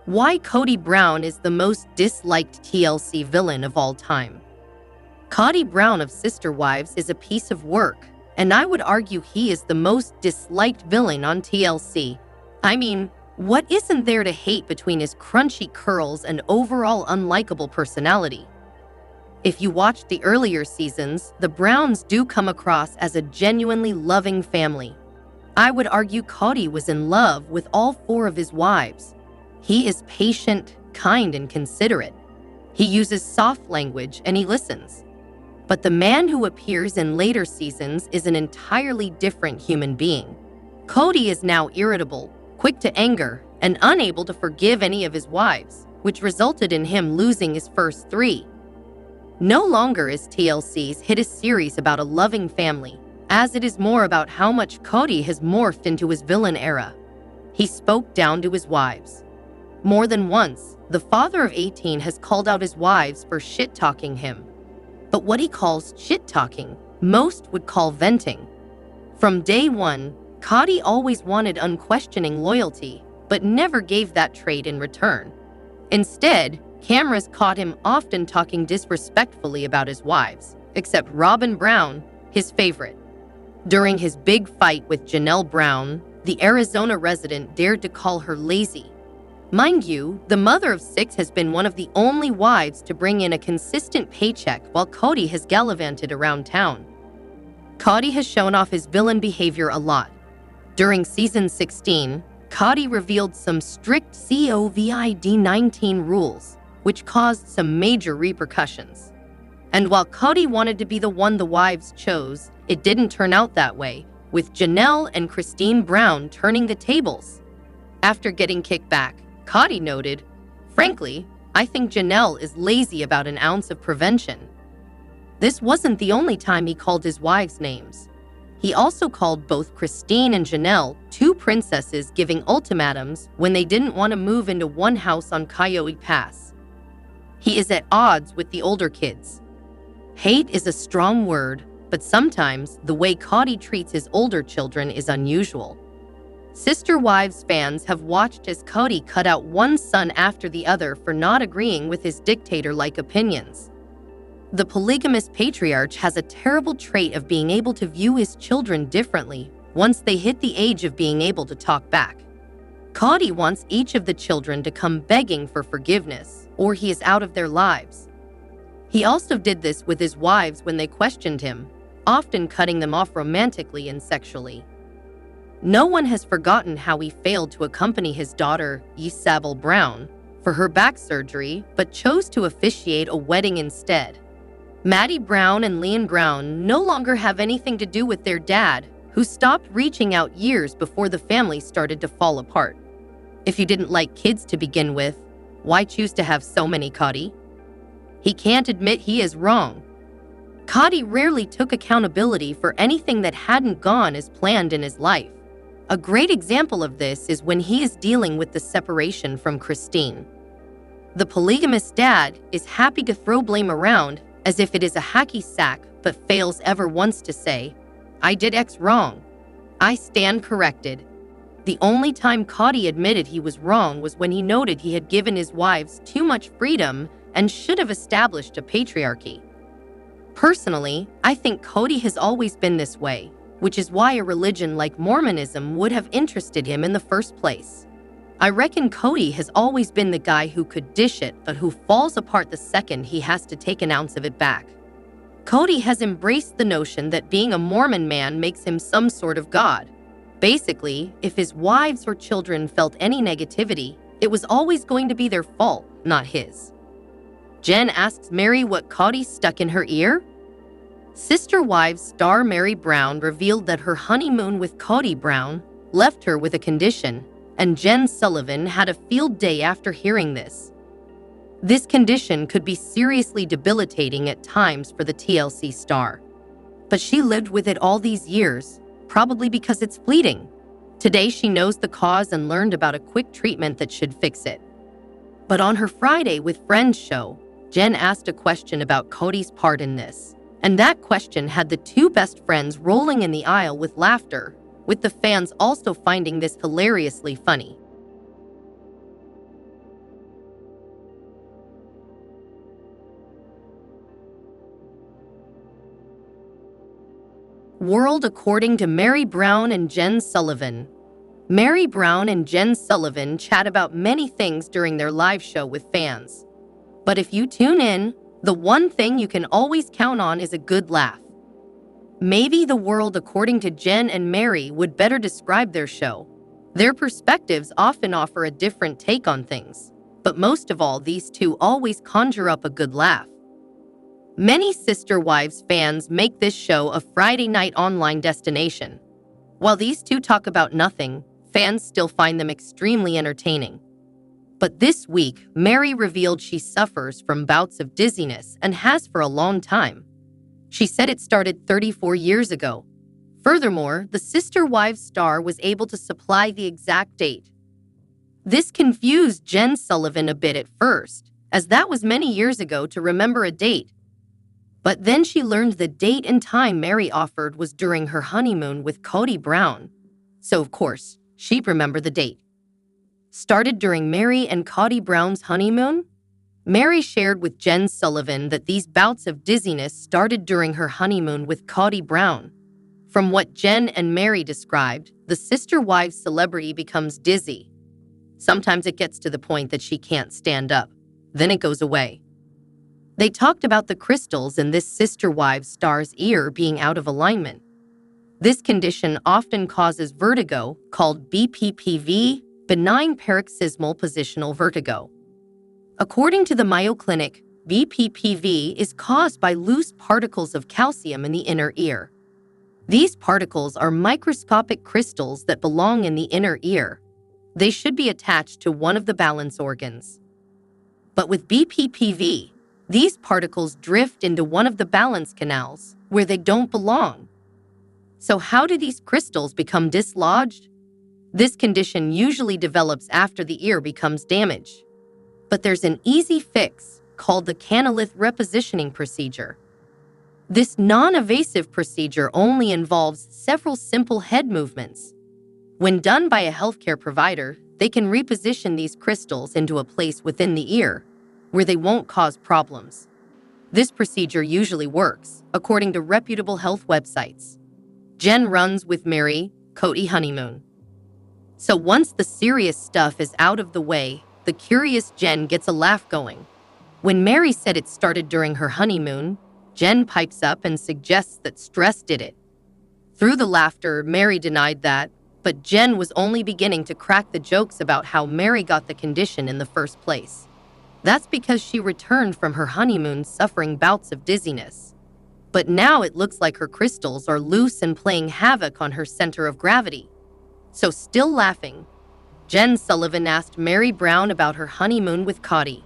Why Kody Brown is the most disliked TLC villain of all time. Kody Brown of Sister Wives is a piece of work, and I would argue he is the most disliked villain on TLC. I mean, what isn't there to hate between his crunchy curls and overall unlikable personality? If you watched the earlier seasons, the Browns do come across as a genuinely loving family. I would argue Kody was in love with all 4 of his wives. He is patient, kind, and considerate. He uses soft language and he listens. But the man who appears in later seasons is an entirely different human being. Kody is now irritable, quick to anger, and unable to forgive any of his wives, which resulted in him losing his first 3. No longer is TLC's hit a series about a loving family, as it is more about how much Kody has morphed into his villain era. He spoke down to his wives. More than once, the father of 18 has called out his wives for shit-talking him. But what he calls shit-talking, most would call venting. From day one, Kody always wanted unquestioning loyalty, but never gave that trait in return. Instead, cameras caught him often talking disrespectfully about his wives, except Robyn Brown, his favorite. During his big fight with Janelle Brown, the Arizona resident dared to call her lazy. Mind you, the mother of 6 has been one of the only wives to bring in a consistent paycheck while Kody has gallivanted around town. Kody has shown off his villain behavior a lot. During season 16, Kody revealed some strict COVID-19 rules, which caused some major repercussions. And while Kody wanted to be the one the wives chose, it didn't turn out that way, with Janelle and Christine Brown turning the tables. After getting kicked back, Kody noted, "Frankly, I think Janelle is lazy about an ounce of prevention." This wasn't the only time he called his wives names. He also called both Christine and Janelle 2 princesses giving ultimatums when they didn't want to move into one house on Coyote Pass. He is at odds with the older kids. Hate is a strong word, but sometimes the way Kody treats his older children is unusual. Sister Wives fans have watched as Kody cut out one son after the other for not agreeing with his dictator-like opinions. The polygamous patriarch has a terrible trait of being able to view his children differently once they hit the age of being able to talk back. Kody wants each of the children to come begging for forgiveness, or he is out of their lives. He also did this with his wives when they questioned him, often cutting them off romantically and sexually. No one has forgotten how he failed to accompany his daughter, Isabel Brown, for her back surgery, but chose to officiate a wedding instead. Maddie Brown and Leon Brown no longer have anything to do with their dad, who stopped reaching out years before the family started to fall apart. If you didn't like kids to begin with, why choose to have so many, Kody? He can't admit he is wrong. Kody rarely took accountability for anything that hadn't gone as planned in his life. A great example of this is when he is dealing with the separation from Christine. The polygamous dad is happy to throw blame around as if it is a hacky sack, but fails ever once to say, "I did X wrong. I stand corrected." The only time Kody admitted he was wrong was when he noted he had given his wives too much freedom and should have established a patriarchy. Personally, I think Kody has always been this way, which is why a religion like Mormonism would have interested him in the first place. I reckon Kody has always been the guy who could dish it, but who falls apart the second he has to take an ounce of it back. Kody has embraced the notion that being a Mormon man makes him some sort of god. Basically, if his wives or children felt any negativity, it was always going to be their fault, not his. Jen asks Meri what Kody stuck in her ear. Sister Wives star Meri Brown revealed that her honeymoon with Kody Brown left her with a condition, and Jen Sullivan had a field day after hearing this. This condition could be seriously debilitating at times for the TLC star. But she lived with it all these years, probably because it's fleeting. Today she knows the cause and learned about a quick treatment that should fix it. But on her Friday with Friends show, Jen asked a question about Kody's part in this. And that question had the 2 best friends rolling in the aisle with laughter, with the fans also finding this hilariously funny. World according to Meri Brown and Jen Sullivan. Meri Brown and Jen Sullivan chat about many things during their live show with fans. But if you tune in, the one thing you can always count on is a good laugh. Maybe the world according to Jen and Meri would better describe their show. Their perspectives often offer a different take on things, but most of all, these two always conjure up a good laugh. Many Sister Wives fans make this show a Friday night online destination. While these two talk about nothing, fans still find them extremely entertaining. But this week, Meri revealed she suffers from bouts of dizziness and has for a long time. She said it started 34 years ago. Furthermore, the Sister Wives star was able to supply the exact date. This confused Jen Sullivan a bit at first, as that was many years ago to remember a date. But then she learned the date and time Meri offered was during her honeymoon with Kody Brown. So of course, she'd remember the date. Started during Meri and Kody Brown's honeymoon? Meri shared with Jen Sullivan that these bouts of dizziness started during her honeymoon with Kody Brown. From what Jen and Meri described, the Sister Wives celebrity becomes dizzy. Sometimes it gets to the point that she can't stand up. Then it goes away. They talked about the crystals in this Sister Wives star's ear being out of alignment. This condition often causes vertigo, called BPPV, benign paroxysmal positional vertigo. According to the Mayo Clinic, BPPV is caused by loose particles of calcium in the inner ear. These particles are microscopic crystals that belong in the inner ear. They should be attached to one of the balance organs. But with BPPV, these particles drift into one of the balance canals, where they don't belong. So how do these crystals become dislodged? This condition usually develops after the ear becomes damaged. But there's an easy fix called the canalith repositioning procedure. This non-invasive procedure only involves several simple head movements. When done by a healthcare provider, they can reposition these crystals into a place within the ear, where they won't cause problems. This procedure usually works, according to reputable health websites. Jen runs with Meri, Kody honeymoon. So once the serious stuff is out of the way, the curious Jen gets a laugh going. When Meri said it started during her honeymoon, Jen pipes up and suggests that stress did it. Through the laughter, Meri denied that, but Jen was only beginning to crack the jokes about how Meri got the condition in the first place. That's because she returned from her honeymoon suffering bouts of dizziness. But now it looks like her crystals are loose and playing havoc on her center of gravity. So still laughing, Jen Sullivan asked Meri Brown about her honeymoon with Kody.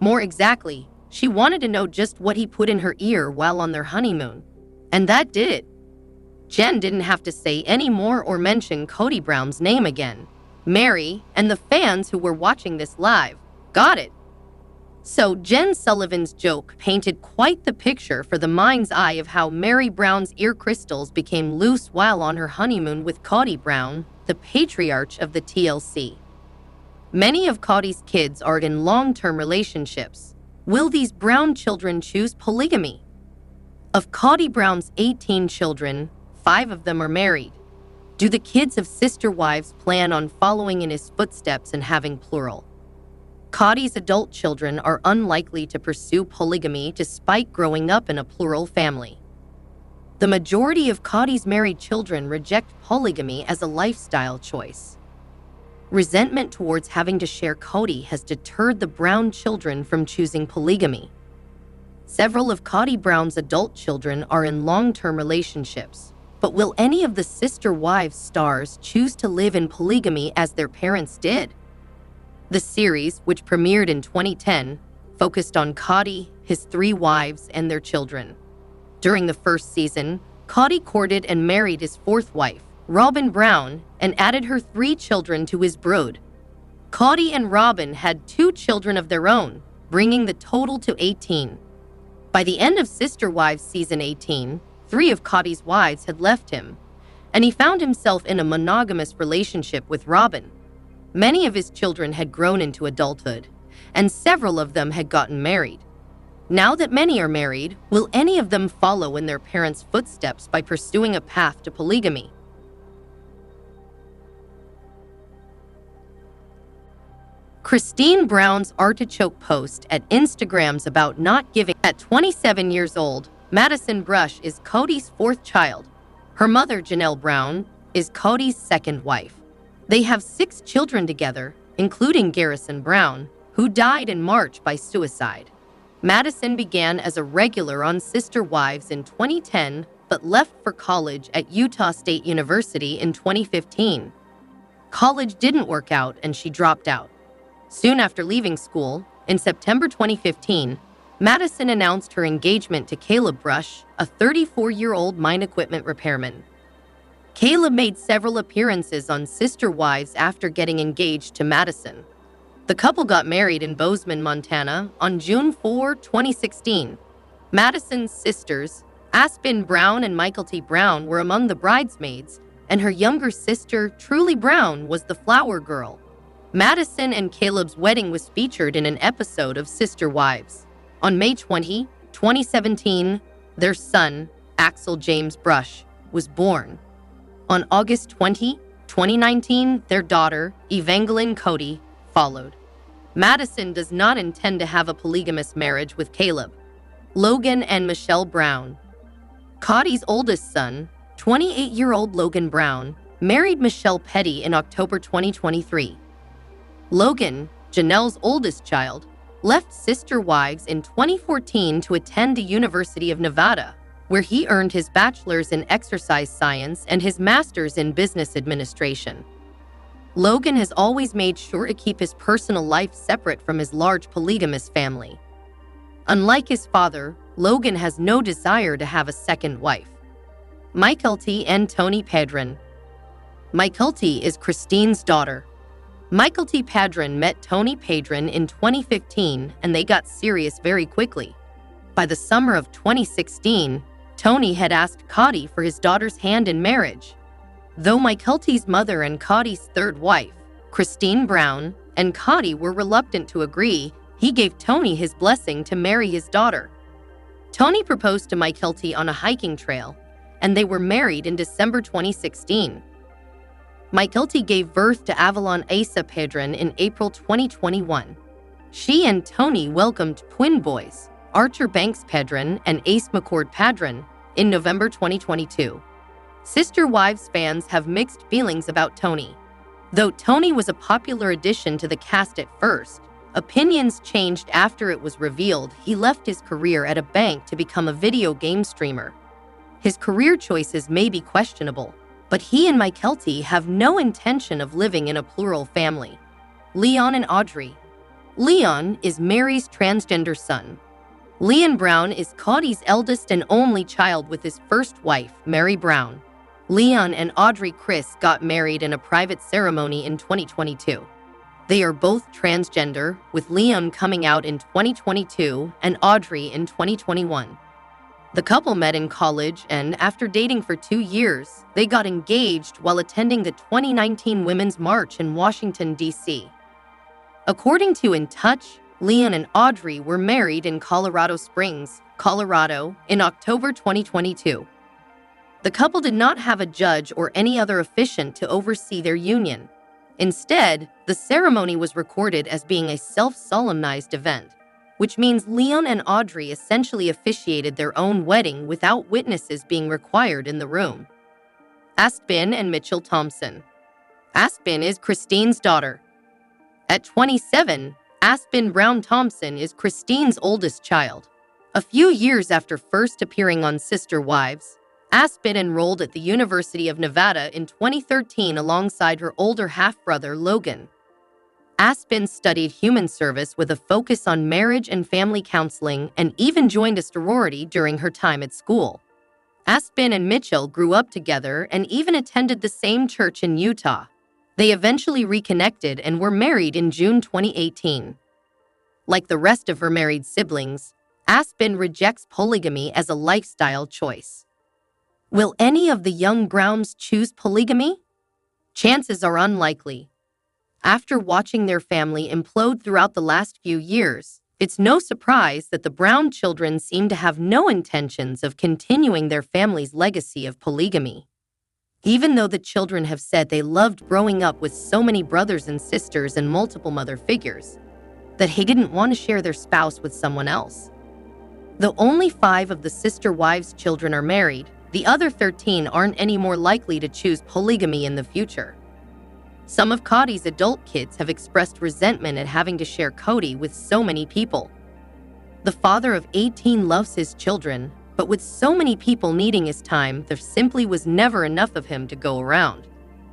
More exactly, she wanted to know just what he put in her ear while on their honeymoon. And that did it. Jen didn't have to say any more or mention Kody Brown's name again. Meri and the fans who were watching this live got it. So Jen Sullivan's joke painted quite the picture for the mind's eye of how Meri Brown's ear crystals became loose while on her honeymoon with Kody Brown, the patriarch of the TLC. Many of Kody's kids are in long-term relationships. Will these Brown children choose polygamy? Of Kody Brown's 18 children, 5 of them are married. Do the kids of Sister Wives plan on following in his footsteps and having plural? Kody's adult children are unlikely to pursue polygamy despite growing up in a plural family. The majority of Kody's married children reject polygamy as a lifestyle choice. Resentment towards having to share Kody has deterred the Brown children from choosing polygamy. Several of Kody Brown's adult children are in long-term relationships, but will any of the Sister Wives stars choose to live in polygamy as their parents did? The series, which premiered in 2010, focused on Kody, his 3 wives, and their children. During the first season, Kody courted and married his 4th wife, Robyn Brown, and added her 3 children to his brood. Kody and Robyn had 2 children of their own, bringing the total to 18. By the end of Sister Wives season 18, 3 of Kody's wives had left him, and he found himself in a monogamous relationship with Robyn. Many of his children had grown into adulthood, and several of them had gotten married. Now that many are married, will any of them follow in their parents' footsteps by pursuing a path to polygamy? Christine Brown's artichoke post at Instagram's about not giving. At 27 years old, Madison Brush is Kody's fourth child. Her mother, Janelle Brown, is Kody's second wife. They have 6 children together, including Garrison Brown, who died in March by suicide. Madison began as a regular on Sister Wives in 2010, but left for college at Utah State University in 2015. College didn't work out and she dropped out. Soon after leaving school, in September 2015, Madison announced her engagement to Caleb Brush, a 34-year-old mine equipment repairman. Caleb made several appearances on Sister Wives after getting engaged to Madison. The couple got married in Bozeman, Montana, on June 4, 2016. Madison's sisters, Aspen Brown and Michael T. Brown, were among the bridesmaids, and her younger sister, Truly Brown, was the flower girl. Madison and Caleb's wedding was featured in an episode of Sister Wives. On May 20, 2017, their son, Axel James Brush, was born. On August 20, 2019, their daughter, Evangeline Kody, followed. Madison does not intend to have a polygamous marriage with Caleb. Logan and Michelle Brown. Kody's oldest son, 28-year-old Logan Brown, married Michelle Petty in October 2023. Logan, Janelle's oldest child, left Sister Wives in 2014 to attend the University of Nevada, where he earned his bachelor's in exercise science and his master's in business administration. Logan has always made sure to keep his personal life separate from his large polygamous family. Unlike his father, Logan has no desire to have a second wife. Mykelti and Tony Padron. Mykelti is Christine's daughter. Mykelti Padron met Tony Padron in 2015 and they got serious very quickly. By the summer of 2016, Tony had asked Kody for his daughter's hand in marriage. Though Mykelti's mother and Kody's third wife, Christine Brown, and Kody were reluctant to agree, he gave Tony his blessing to marry his daughter. Tony proposed to Mykelti on a hiking trail, and they were married in December 2016. Mykelti gave birth to Avalon Asa Padron in April 2021. She and Tony welcomed twin boys, Archer Banks Padron and Ace McCord Padron, in November 2022. Sister Wives fans have mixed feelings about Tony. Though Tony was a popular addition to the cast at first, opinions changed after it was revealed he left his career at a bank to become a video game streamer. His career choices may be questionable, but he and Mykelti have no intention of living in a plural family. Leon and Audrey. Leon is Meri's transgender son. Leon Brown is Kody's eldest and only child with his first wife, Meri Brown. Leon and Audrey Chris got married in a private ceremony in 2022. They are both transgender, with Leon coming out in 2022 and Audrey in 2021. The couple met in college and, after dating for 2 years, they got engaged while attending the 2019 Women's March in Washington, D.C. According to In Touch, Leon and Audrey were married in Colorado Springs, Colorado, in October 2022. The couple did not have a judge or any other officiant to oversee their union. Instead, the ceremony was recorded as being a self-solemnized event, which means Leon and Audrey essentially officiated their own wedding without witnesses being required in the room. Aspen and Mitchell Thompson. Aspen is Christine's daughter. At 27, Aspen Brown Thompson is Christine's oldest child. A few years after first appearing on Sister Wives, Aspen enrolled at the University of Nevada in 2013 alongside her older half-brother Logan. Aspen studied human service with a focus on marriage and family counseling and even joined a sorority during her time at school. Aspen and Mitchell grew up together and even attended the same church in Utah. They eventually reconnected and were married in June 2018. Like the rest of her married siblings, Aspen rejects polygamy as a lifestyle choice. Will any of the young Browns choose polygamy? Chances are unlikely. After watching their family implode throughout the last few years, It's no surprise that the Brown children seem to have no intentions of continuing their family's legacy of polygamy. Even though the children have said they loved growing up with so many brothers and sisters and multiple mother figures, that they didn't want to share their spouse with someone else. Though only 5 of the sister wives' children are married, the other 13 aren't any more likely to choose polygamy in the future. Some of Kody's adult kids have expressed resentment at having to share Kody with so many people. The father of 18 loves his children, but with so many people needing his time, there simply was never enough of him to go around.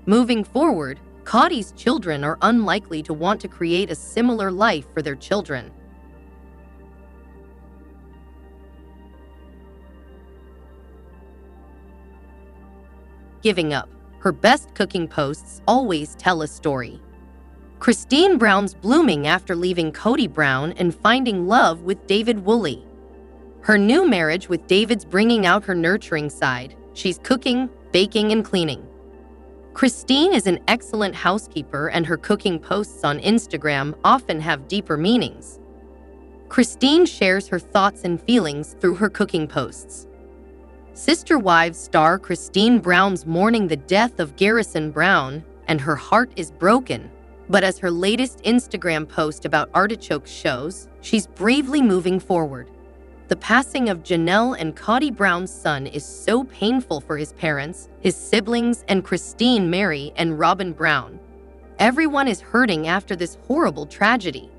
Moving forward, Kody's children are unlikely to want to create a similar life for their children. Giving up. Her best cooking posts always tell a story. Christine Brown's blooming after leaving Kody Brown and finding love with David Woolley. Her new marriage with David's bringing out her nurturing side. She's cooking, baking, and cleaning. Christine is an excellent housekeeper, and her cooking posts on Instagram often have deeper meanings. Christine shares her thoughts and feelings through her cooking posts. Sister Wives star Christine Brown's mourning the death of Garrison Brown, and her heart is broken. But as her latest Instagram post about artichokes shows, she's bravely moving forward. The passing of Janelle and Kody Brown's son is so painful for his parents, his siblings, and Christine, Meri, and Robyn Brown. Everyone is hurting after this horrible tragedy.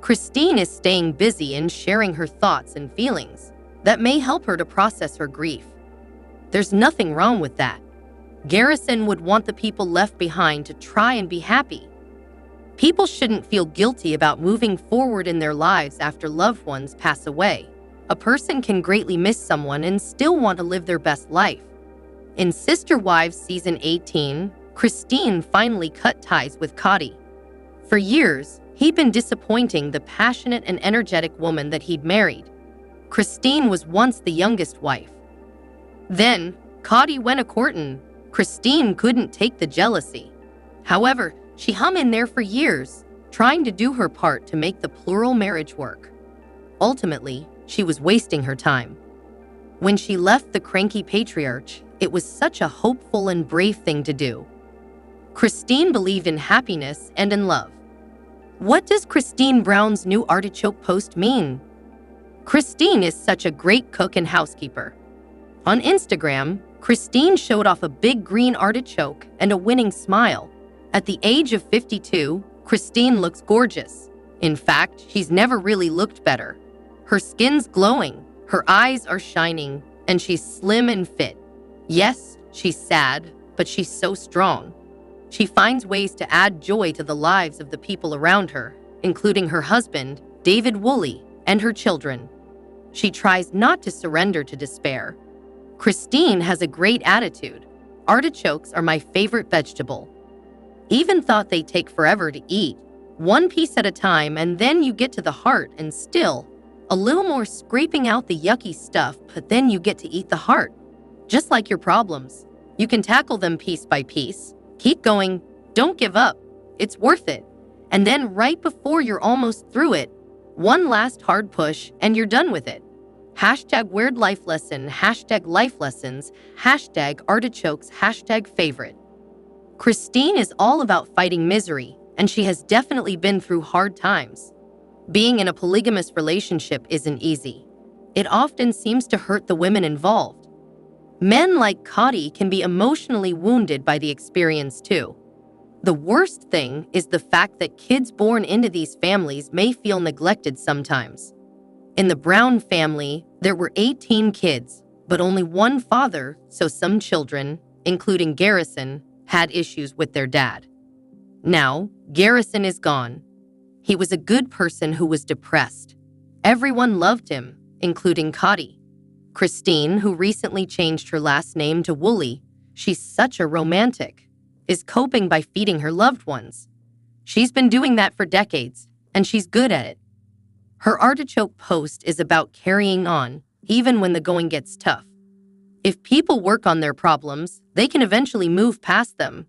Christine is staying busy and sharing her thoughts and feelings that may help her to process her grief. There's nothing wrong with that. Garrison would want the people left behind to try and be happy. People shouldn't feel guilty about moving forward in their lives after loved ones pass away. A person can greatly miss someone and still want to live their best life. In Sister Wives Season 18, Christine finally cut ties with Kody. For years, he'd been disappointing the passionate and energetic woman that he'd married. Christine was once the youngest wife. Then, Kody went a-courtin'. Christine couldn't take the jealousy. However, she hung in there for years, trying to do her part to make the plural marriage work. Ultimately, she was wasting her time. When she left the cranky patriarch, it was such a hopeful and brave thing to do. Christine believed in happiness and in love. What does Christine Brown's new artichoke post mean? Christine is such a great cook and housekeeper. On Instagram, Christine showed off a big green artichoke and a winning smile. At the age of 52, Christine looks gorgeous. In fact, she's never really looked better. Her skin's glowing, her eyes are shining, and she's slim and fit. Yes, she's sad, but she's so strong. She finds ways to add joy to the lives of the people around her, including her husband, David Woolley, and her children. She tries not to surrender to despair. Christine has a great attitude. Artichokes are my favorite vegetable. Even thought they take forever to eat. One piece at a time, and then you get to the heart, and still, a little more scraping out the yucky stuff, but then you get to eat the heart. Just like your problems. You can tackle them piece by piece. Keep going. Don't give up. It's worth it. And then right before you're almost through it, one last hard push, and you're done with it. Hashtag weird life lesson, hashtag life lessons, hashtag artichokes, hashtag favorite. Christine is all about fighting misery, and she has definitely been through hard times. Being in a polygamous relationship isn't easy. It often seems to hurt the women involved. Men like Kody can be emotionally wounded by the experience too. The worst thing is the fact that kids born into these families may feel neglected sometimes. In the Brown family, there were 18 kids, but only one father, so some children, including Garrison, had issues with their dad. Now, Garrison is gone. He was a good person who was depressed. Everyone loved him, including Kody. Christine, who recently changed her last name to Woolley, she's such a romantic, is coping by feeding her loved ones. She's been doing that for decades, and she's good at it. Her artichoke post is about carrying on, even when the going gets tough. If people work on their problems, they can eventually move past them.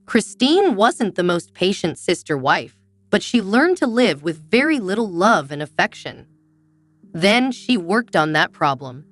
Christine wasn't the most patient sister wife. but she learned to live with very little love and affection. Then she worked on that problem